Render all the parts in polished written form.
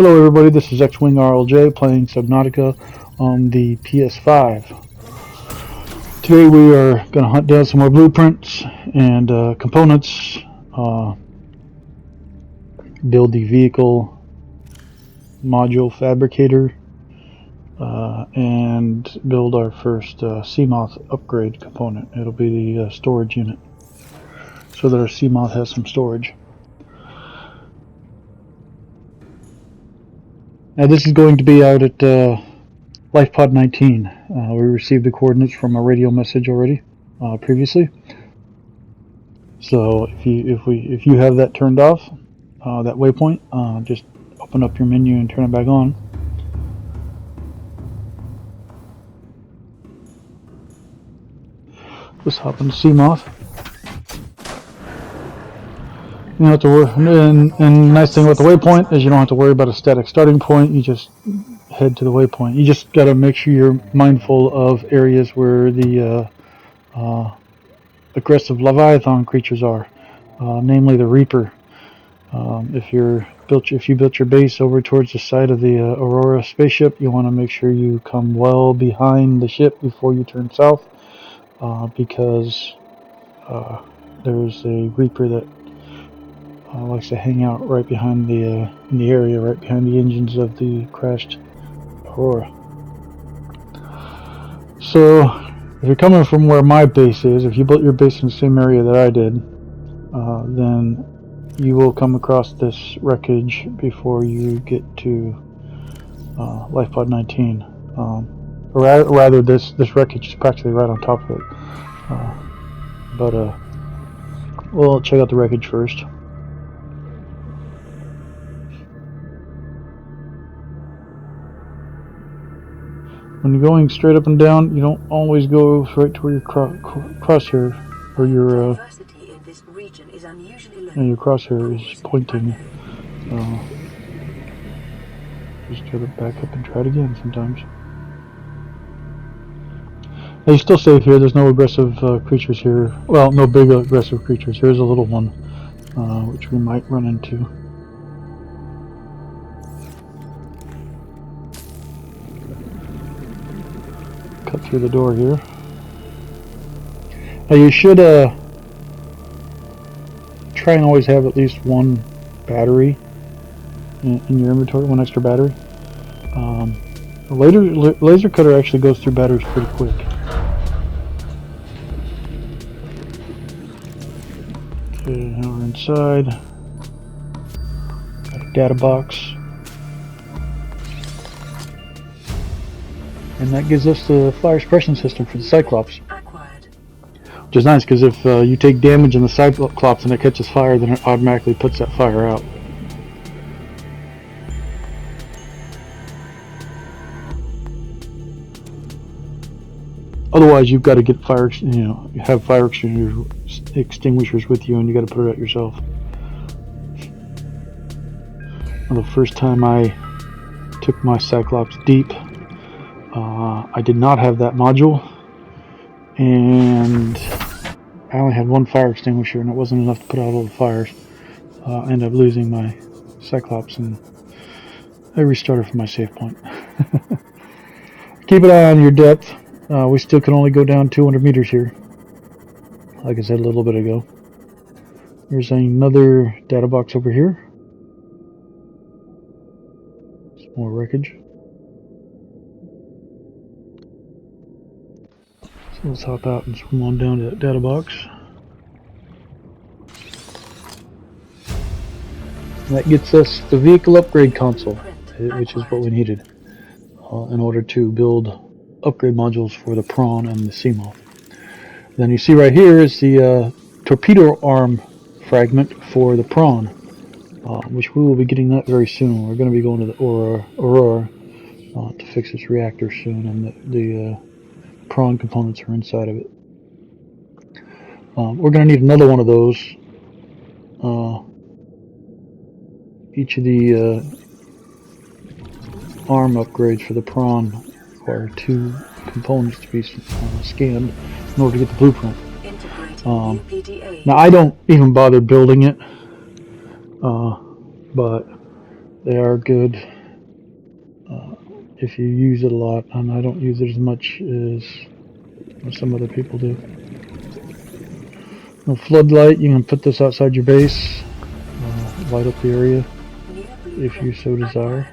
Hello everybody, this is X-Wing RLJ playing Subnautica on the PS5. Today we are going to hunt down some more blueprints and components, build the vehicle module fabricator, and build our first seamoth upgrade component. It'll be the storage unit, so that our seamoth has some storage. Now this is going to be out at LifePod 19. We received the coordinates from a radio message already previously. So if you have that turned off, that waypoint, just open up your menu and turn it back on. Let's hop into seamoth. You don't have to worry, and the nice thing about the waypoint is you don't have to worry about a static starting point. You just head to the waypoint. You just got to make sure you're mindful of areas where the aggressive Leviathan creatures are, namely the Reaper. If you built your base over towards the side of the Aurora spaceship, you want to make sure you come well behind the ship before you turn south, because there's a Reaper that likes to hang out right behind in the area, right behind the engines of the crashed Aurora. So, if you're coming from where my base is, if you built your base in the same area that I did, then you will come across this wreckage before you get to LifePod 19. Or rather, this wreckage is practically right on top of it. We'll check out the wreckage first. When you're going straight up and down, you don't always go right to where your crosshair or your crosshair is pointing. Just gotta back up and try it again sometimes. Now you're still safe here. There's no aggressive creatures here. Well, no big aggressive creatures. Here's a little one, which we might run into. Cut through the door here. Now you should try and always have at least one battery in your inventory, one extra battery. The laser cutter actually goes through batteries pretty quick. Okay, now we're inside. Got a data box. And that gives us the fire suppression system for the Cyclops. Which is nice, because if you take damage in the Cyclops and it catches fire, then it automatically puts that fire out. Otherwise, you've got to get have fire extinguishers with you, and you got to put it out yourself. Well, the first time I took my Cyclops deep, I did not have that module, and I only had one fire extinguisher, and it wasn't enough to put out all the fires. I ended up losing my Cyclops, and I restarted from my save point. Keep an eye on your depth. We still can only go down 200 meters here, like I said a little bit ago. There's another data box over here. Some more wreckage. So let's hop out and swim on down to that data box. And that gets us the vehicle upgrade console, which is what we needed in order to build upgrade modules for the Prawn and the seamoth. Then you see right here is the torpedo arm fragment for the Prawn, which we will be getting that very soon. We're going to be going to the Aurora to fix its reactor soon, and the Prawn components are inside of it. We're going to need another one of those. Each of the arm upgrades for the Prawn require 2 components to be scanned in order to get the blueprint. Now I don't even bother building it, but They are good if you use it a lot, and I don't use it as much as some other people do. A floodlight, you can put this outside your base, light up the area if you so desire.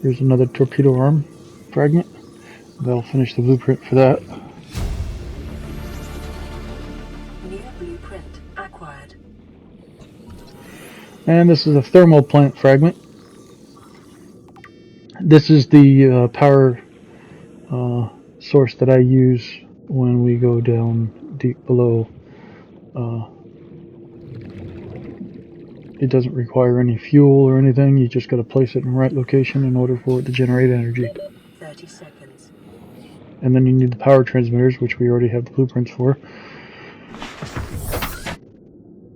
Here's another torpedo arm fragment. That'll finish the blueprint for that. New blueprint acquired. And this is a thermal plant fragment. This is the power source that I use when we go down deep below. It doesn't require any fuel or anything. You just got to place it in the right location in order for it to generate energy. 30 seconds. And then you need the power transmitters, which we already have the blueprints for,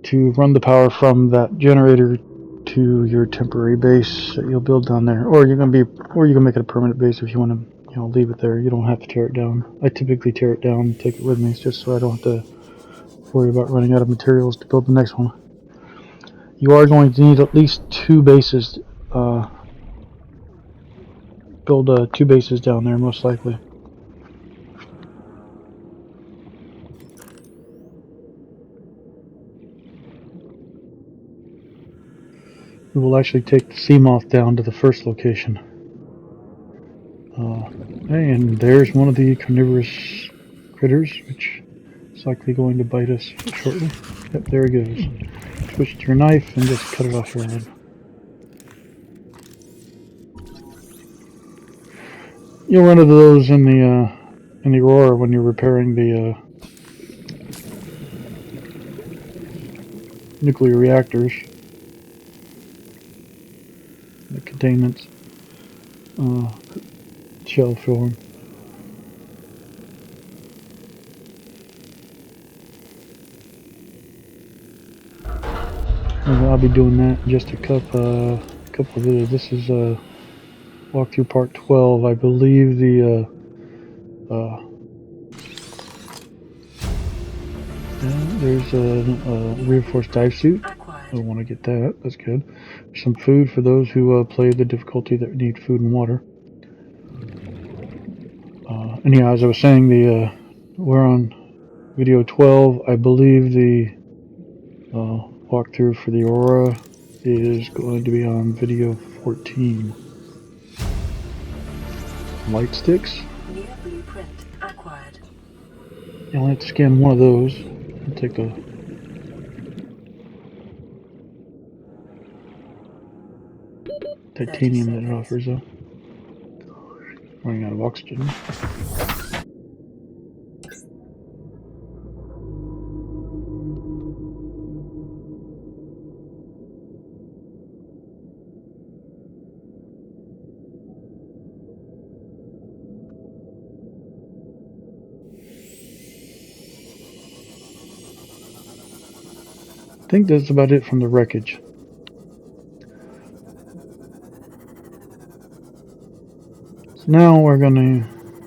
to run the power from that generator to your temporary base that you'll build down there. Or you can make it a permanent base if you want to, leave it there. You don't have to tear it down. I typically tear it down and take it with me, just so I don't have to worry about running out of materials to build the next one. You are going to need at least 2 bases. Build 2 bases down there, most likely. We will actually take the seamoth down to the first location. And there's one of the carnivorous critters, which is likely going to bite us shortly. Yep, there he goes. Switch to your knife and just cut it off your head. You'll run into those in the Aurora when you're repairing the nuclear reactors, the containments, shell filling. And I'll be doing that in just a couple of videos. This is walkthrough part 12. I believe the there's a reinforced dive suit. I want to get that. That's good. Some food for those who play the difficulty that need food and water. Anyhow, as I was saying, we're on video 12. I believe the walkthrough for the Aurora is going to be on video 14. Light sticks. New blueprint acquired. You only have to scan one of those. I'll take the titanium that it offers, though. Running out of oxygen. I think that's about it from the wreckage. So now we're going to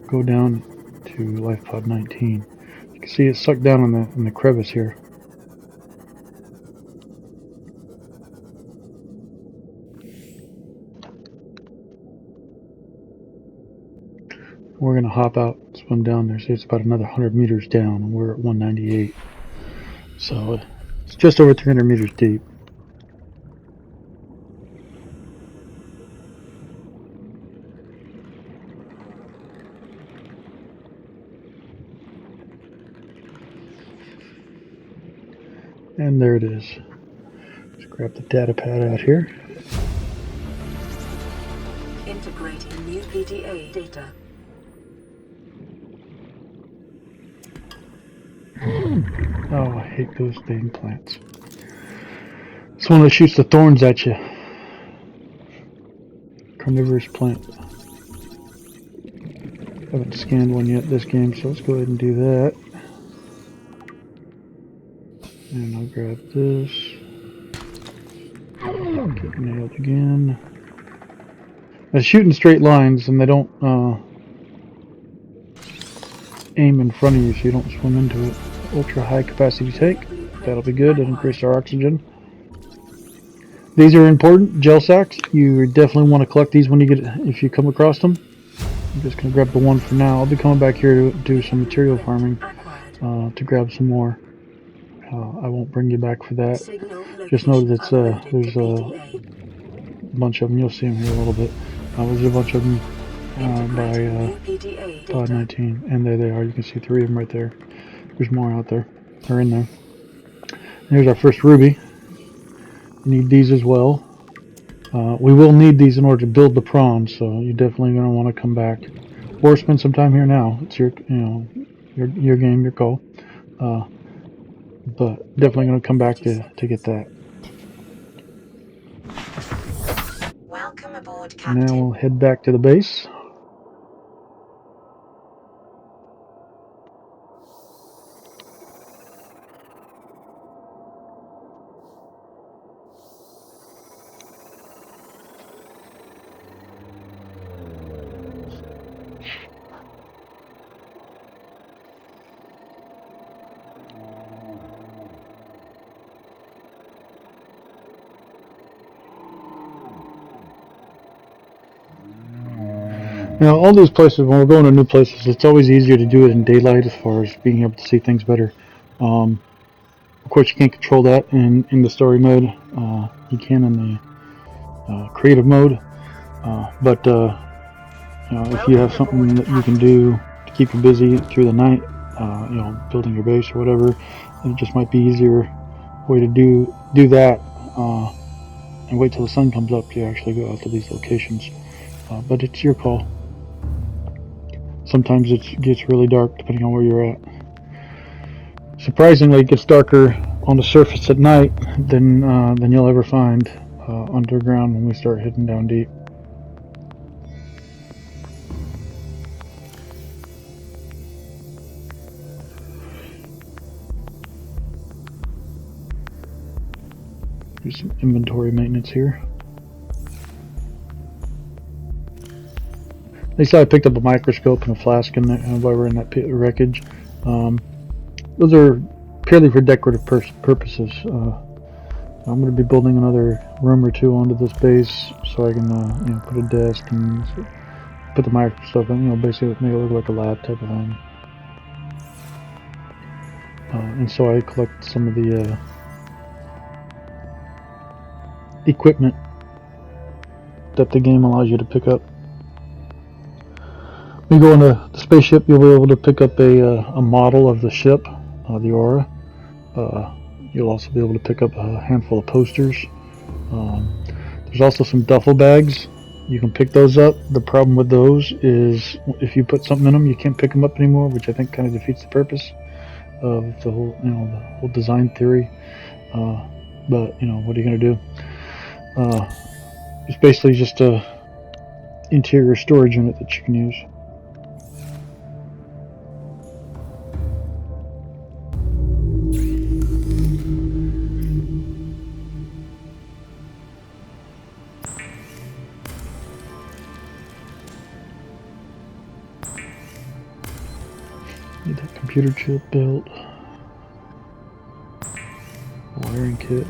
go down to life pod 19. You can see it's sucked down in the crevice here. We're going to hop out, swim down there. See, it's about another 100 meters down, and we're at 198. So it's just over 300 meters deep. And there it is. Let's grab the data pad out here. Integrating new PDA data. Oh, I hate those dang plants. It's one that shoots the thorns at you. Carnivorous plant. Haven't scanned one yet this game, so let's go ahead and do that. And I'll grab this. Get nailed again. They shoot in straight lines, and they don't aim in front of you, so you don't swim into it. Ultra high capacity tank. That'll be good. It'll increase our oxygen. These are important, gel sacks. You definitely want to collect these when you if you come across them. I'm just going to grab the one for now. I'll be coming back here to do some material farming to grab some more. I won't bring you back for that. Just know that there's a bunch of them. You'll see them here a little bit. There's a bunch of them by pod 19, and there they are. You can see 3 of them right there. There's more out there. They're in there. And here's our first ruby. Need these as well. We will need these in order to build the prawn, so you're definitely going to want to come back or spend some time here now. It's your game, your call. But definitely going to come back to get that. Welcome aboard, Captain. Now we'll head back to the base. Now, all these places, when we're going to new places, it's always easier to do it in daylight as far as being able to see things better. Of course, you can't control that in the story mode. You can in the creative mode. But if you have something that you can do to keep you busy through the night, building your base or whatever, it just might be easier way to do that and wait till the sun comes up to actually go out to these locations. But it's your call. Sometimes it gets really dark depending on where you're at. Surprisingly, it gets darker on the surface at night than you'll ever find underground when we start heading down deep. Do some inventory maintenance here. At least I picked up a microscope and a flask in there while we're in that wreckage. Those are purely for decorative purposes. I'm going to be building another room or two onto this base so I can put a desk and put the microscope in, basically make it look like a lab type of thing. And so I collect some of the equipment that the game allows you to pick up. When you go into the spaceship, you'll be able to pick up a model of the ship, the Aura. You'll also be able to pick up a handful of posters. There's also some duffel bags. You can pick those up. The problem with those is if you put something in them, you can't pick them up anymore, which I think kind of defeats the purpose of the whole design theory. But what are you going to do? It's basically just a interior storage unit that you can use. Need that computer chip built. Wiring kit.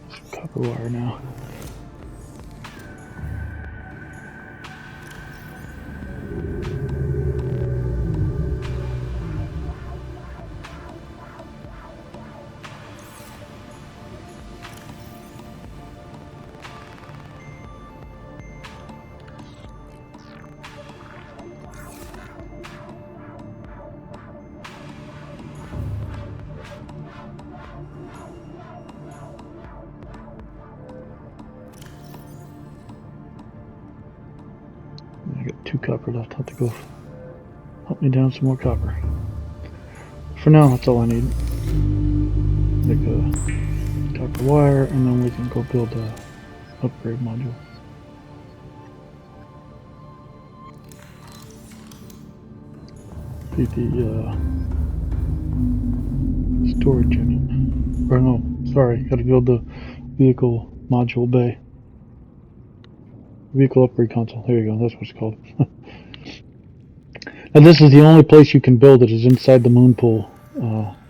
Some copper wire now. I got 2 copper left. I'll have to go hunt me down some more copper. For now, that's all I need. Make a copper wire, and then we can go build a upgrade module. Beat the storage unit. Or no, sorry, gotta build the vehicle module bay. Vehicle upgrade console. There you go, that's what it's called. And this is the only place you can build it, is inside the moon pool.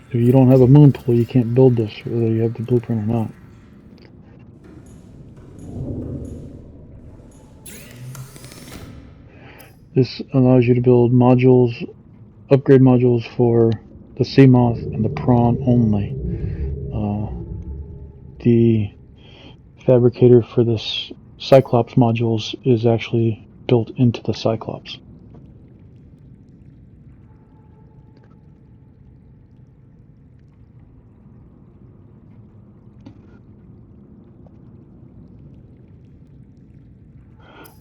If you don't have a moon pool, you can't build this, whether you have the blueprint or not. This allows you to build modules, upgrade modules for the seamoth and the prawn only. The fabricator for this Cyclops modules is actually built into the Cyclops.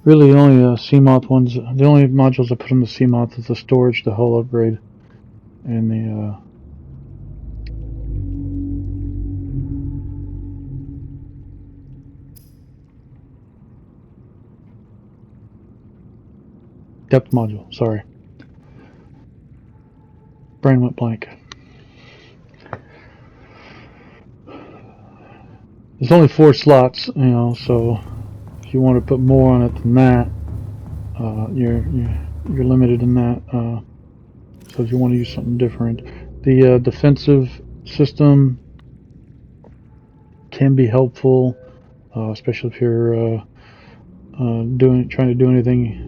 Really, the only seamoth ones, the only modules I put in the seamoth is the storage, the hull upgrade, and the depth module. Sorry, brain went blank. There's only 4 slots, so if you want to put more on it than that, you're limited in that. So if you want to use something different, the defensive system can be helpful, especially if you're trying to do anything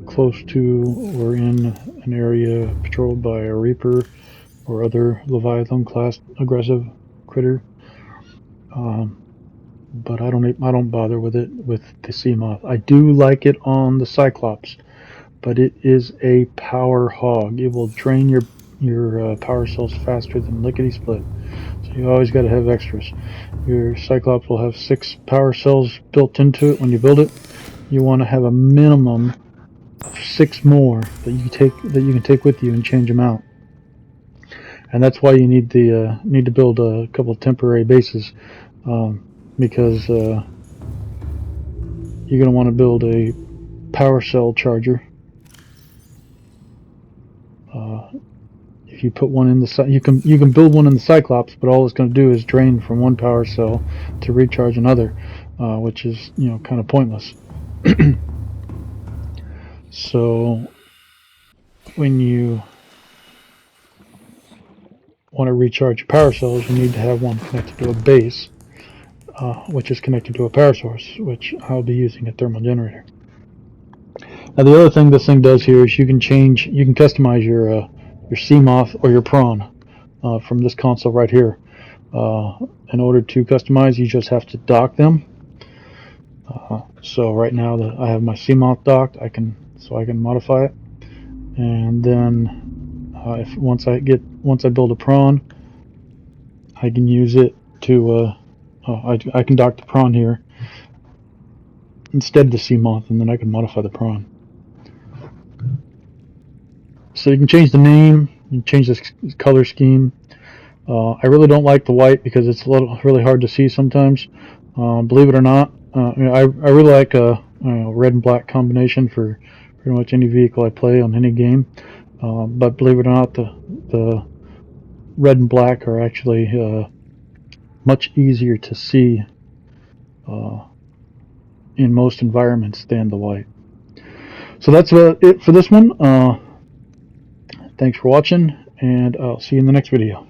close to or in an area patrolled by a Reaper or other Leviathan class aggressive critter. But I don't bother with it with the seamoth. I do like it on the Cyclops, but it is a power hog. It will drain your power cells faster than lickety split. So you always got to have extras. Your Cyclops will have 6 power cells built into it when you build it. You want to have a minimum of 6 more that you can take with you and change them out. And that's why you need to build a couple of temporary bases, because you're going to want to build a power cell charger. If you put one in the you can build one in the Cyclops, but all it's going to do is drain from one power cell to recharge another, which is kind of pointless. So when you want to recharge your power cells, you need to have one connected to a base, which is connected to a power source, which I'll be using a thermal generator. Now the other thing this thing does here is you can customize your seamoth or your prawn from this console right here. In order to customize, you just have to dock them. So right now I have my seamoth docked. I can modify it, and then once I build a prawn, I can use it to I can dock the prawn here instead of the seamoth, and then I can modify the prawn. So you can change the name, you can change the color scheme. I really don't like the white because it's really hard to see sometimes. Believe it or not, I really like a red and black combination for pretty much any vehicle I play on any game. But believe it or not, the red and black are actually much easier to see in most environments than the white. So that's it for this one. Thanks for watching, and I'll see you in the next video.